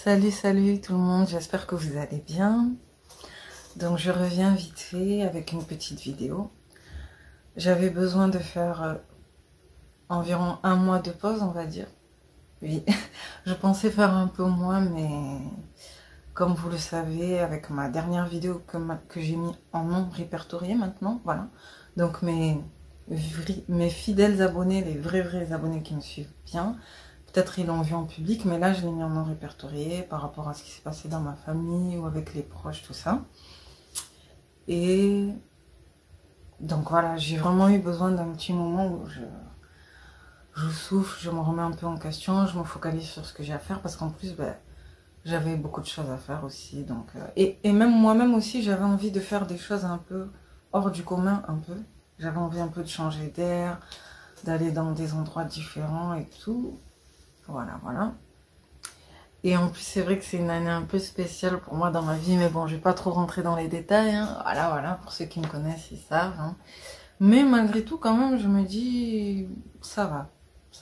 Salut tout le monde, j'espère que vous allez bien. Donc je reviens vite fait avec une petite vidéo. J'avais besoin de faire environ un mois de pause, on va dire. Oui, je pensais faire un peu moins, mais comme vous le savez, avec ma dernière vidéo que j'ai mis en non répertorié maintenant, voilà. Donc mes fidèles abonnés, les vrais abonnés qui me suivent bien, peut-être ils l'ont vu en public, mais là je l'ai mis en non répertorié par rapport à ce qui s'est passé dans ma famille ou avec les proches, tout ça. Et donc voilà, j'ai vraiment eu besoin d'un petit moment où je souffle, je me remets un peu en question, je me focalise sur ce que j'ai à faire parce qu'en plus, j'avais beaucoup de choses à faire aussi. Donc, et même moi-même aussi, j'avais envie de faire des choses un peu hors du commun, un peu. J'avais envie un peu de changer d'air, d'aller dans des endroits différents et tout. Voilà. Et en plus, c'est vrai que c'est une année un peu spéciale pour moi dans ma vie, mais bon, je vais pas trop rentrer dans les détails, hein. Voilà, pour ceux qui me connaissent, ils savent, hein. Mais malgré tout, quand même, je me dis, ça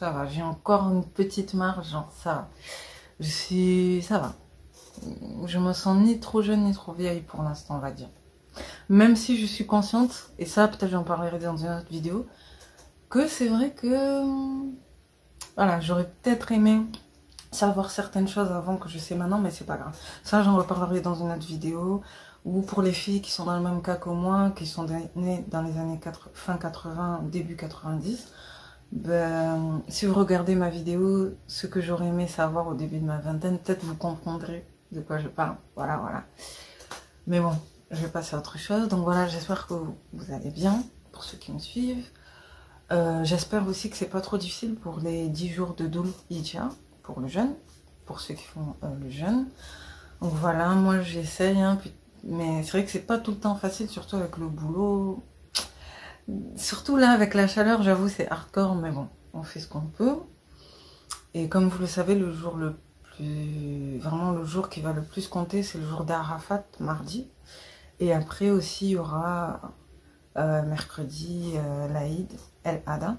va, j'ai encore une petite marge, genre, ça va. Ça va. Je me sens ni trop jeune ni trop vieille pour l'instant, on va dire. Même si je suis consciente, et ça, peut-être j'en parlerai dans une autre vidéo, que c'est vrai que, voilà, j'aurais peut-être aimé savoir certaines choses avant que je sais maintenant, mais c'est pas grave. Ça, j'en reparlerai dans une autre vidéo. Ou pour les filles qui sont dans le même cas que moi, qui sont nées dans les années fin 80, début 90, si vous regardez ma vidéo, ce que j'aurais aimé savoir au début de ma vingtaine, peut-être vous comprendrez de quoi je parle. Voilà. Mais bon, je vais passer à autre chose. Donc voilà, j'espère que vous allez bien, pour ceux qui me suivent. J'espère aussi que c'est pas trop difficile pour les 10 jours de Dhul Hijjah, pour le jeûne, pour ceux qui font le jeûne. Donc voilà, moi j'essaye, hein, mais c'est vrai que c'est pas tout le temps facile, surtout avec le boulot. Surtout là, avec la chaleur, j'avoue, c'est hardcore, mais bon, on fait ce qu'on peut. Et comme vous le savez, vraiment le jour qui va le plus compter, c'est le jour d'Arafat, mardi. Et après aussi, il y aura mercredi, l'Aïd, El Adha.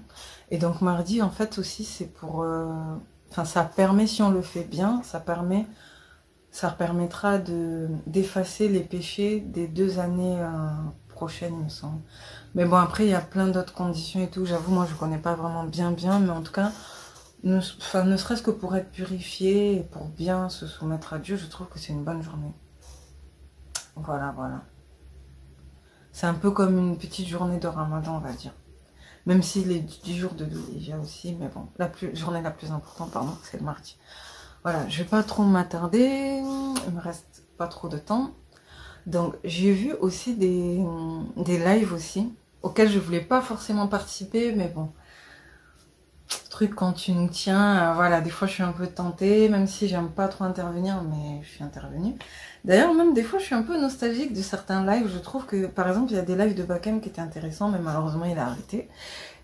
Et donc mardi, en fait, aussi, c'est pour... Enfin, ça permet, si on le fait bien, ça permettra d'effacer les péchés des 2 années prochaines, il me semble. Mais bon, après, il y a plein d'autres conditions et tout. J'avoue, moi, je connais pas vraiment bien, mais en tout cas, ne serait-ce que pour être purifié et pour bien se soumettre à Dieu, je trouve que c'est une bonne journée. Voilà. C'est un peu comme une petite journée de Ramadan, on va dire. Même si les 10 jours de Dhul Hijjah aussi, mais bon, journée la plus importante, pardon, c'est le mardi. Voilà, je vais pas trop m'attarder, il me reste pas trop de temps. Donc j'ai vu aussi des lives aussi, auxquels je voulais pas forcément participer, mais bon, truc quand tu nous tiens, voilà, des fois je suis un peu tentée, même si j'aime pas trop intervenir, mais je suis intervenue. D'ailleurs, même des fois je suis un peu nostalgique de certains lives, je trouve que par exemple il y a des lives de Bakem qui étaient intéressants, mais malheureusement il a arrêté.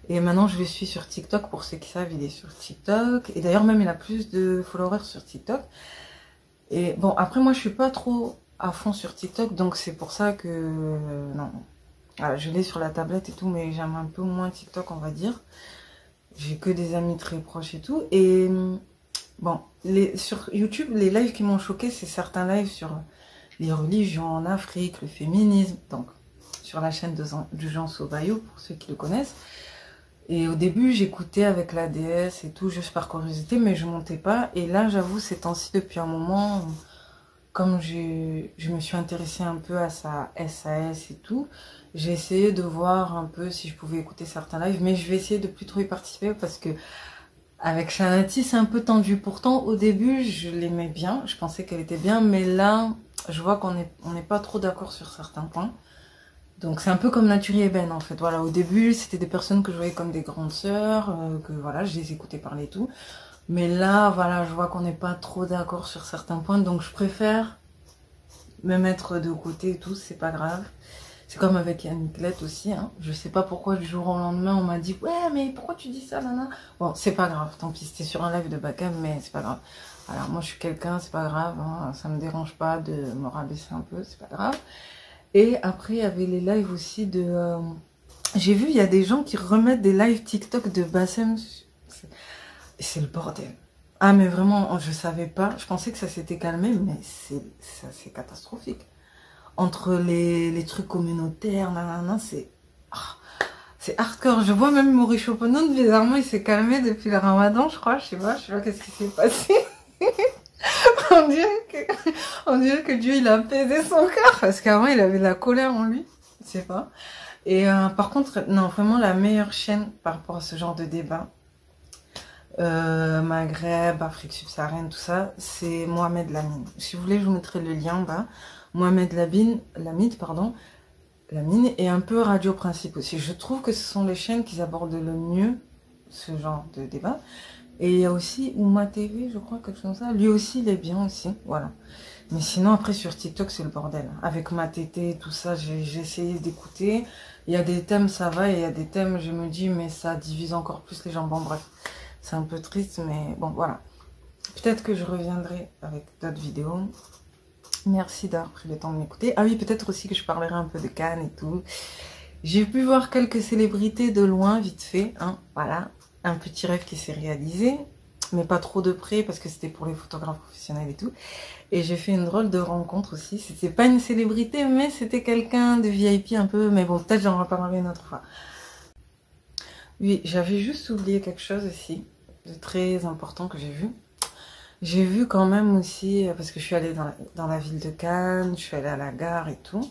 Et maintenant, je le suis sur TikTok. Pour ceux qui savent, il est sur TikTok. Et d'ailleurs, même, il a plus de followers sur TikTok. Et bon, après, moi, je suis pas trop à fond sur TikTok. Donc, c'est pour ça que... non. Voilà, je l'ai sur la tablette et tout, mais j'aime un peu moins TikTok, on va dire. J'ai que des amis très proches et tout. Et bon, sur YouTube, les lives qui m'ont choqué, c'est certains lives sur les religions en Afrique, le féminisme. Donc, sur la chaîne de Jean Sobayou, pour ceux qui le connaissent. Et au début, j'écoutais avec la DS et tout, juste par curiosité, mais je montais pas. Et là, j'avoue, ces temps-ci, depuis un moment, comme je me suis intéressée un peu à sa SAS et tout, j'ai essayé de voir un peu si je pouvais écouter certains lives, mais je vais essayer de plus trop y participer parce que avec Shanati, c'est un peu tendu. Pourtant, au début, je l'aimais bien, je pensais qu'elle était bien, mais là, je vois qu'on n'est pas trop d'accord sur certains points. Donc c'est un peu comme Naturi Eben en fait. Voilà, au début, c'était des personnes que je voyais comme des grandes sœurs, que voilà, je les écoutais parler et tout. Mais là, voilà, je vois qu'on n'est pas trop d'accord sur certains points, donc je préfère me mettre de côté et tout, c'est pas grave. C'est comme avec Yannick Lett aussi, hein. Je sais pas pourquoi du jour au lendemain on m'a dit ouais mais pourquoi tu dis ça nana. Bon c'est pas grave, tant pis, c'était sur un live de Bakem mais c'est pas grave. Alors moi je suis quelqu'un, c'est pas grave, hein. Ça me dérange pas de me rabaisser un peu, c'est pas grave. Et après, il y avait les lives aussi de... J'ai vu, il y a des gens qui remettent des lives TikTok de Bassem. C'est le bordel. Ah, mais vraiment, je savais pas. Je pensais que ça s'était calmé, mais c'est catastrophique. Entre les trucs communautaires, nanana, c'est hardcore. Je vois même Maurice Chopinot, bizarrement, il s'est calmé depuis le Ramadan, je crois. Je sais pas qu'est-ce qui s'est passé. on dirait que Dieu, il a apaisé son cœur, parce qu'avant, il avait de la colère en lui. Je sais pas. Et par contre, non, vraiment, la meilleure chaîne par rapport à ce genre de débat, Maghreb, Afrique subsaharienne, tout ça, c'est Mohamed Lamine. Si vous voulez, je vous mettrai le lien en bas. Mohamed Lamine, pardon, Lamine, et un peu Radio Principe aussi. Je trouve que ce sont les chaînes qui abordent le mieux ce genre de débat. Et il y a aussi Ouma TV, je crois, quelque chose comme ça. Lui aussi, il est bien aussi, voilà. Mais sinon, après, sur TikTok, c'est le bordel. Avec ma tété, tout ça, j'ai essayé d'écouter. Il y a des thèmes, ça va, et il y a des thèmes, je me dis, mais ça divise encore plus les gens. Bon, bref. C'est un peu triste, mais bon, voilà. Peut-être que je reviendrai avec d'autres vidéos. Merci d'avoir pris le temps de m'écouter. Ah oui, peut-être aussi que je parlerai un peu de Cannes et tout. J'ai pu voir quelques célébrités de loin, vite fait. Hein, voilà, un petit rêve qui s'est réalisé. Mais pas trop de près, parce que c'était pour les photographes professionnels et tout. Et j'ai fait une drôle de rencontre aussi. C'était pas une célébrité, mais c'était quelqu'un de VIP un peu. Mais bon, peut-être j'en reparlerai une autre fois. Oui, j'avais juste oublié quelque chose aussi, de très important que j'ai vu. J'ai vu quand même aussi, parce que je suis allée dans la ville de Cannes, je suis allée à la gare et tout.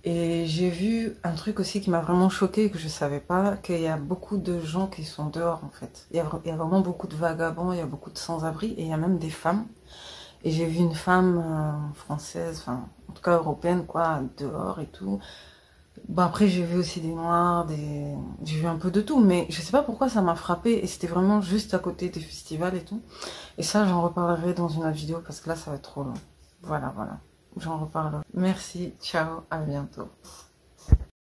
Et j'ai vu un truc aussi qui m'a vraiment choquée et que je savais pas, qu'il y a beaucoup de gens qui sont dehors en fait. Il y a vraiment beaucoup de vagabonds, il y a beaucoup de sans-abri et il y a même des femmes. Et j'ai vu une femme française, enfin en tout cas européenne quoi, dehors et tout. Bon après j'ai vu aussi des noirs, j'ai vu un peu de tout, mais je sais pas pourquoi ça m'a frappé et c'était vraiment juste à côté des festivals et tout. Et ça j'en reparlerai dans une autre vidéo parce que là ça va être trop long. Voilà, j'en reparlerai. Merci, ciao, à bientôt.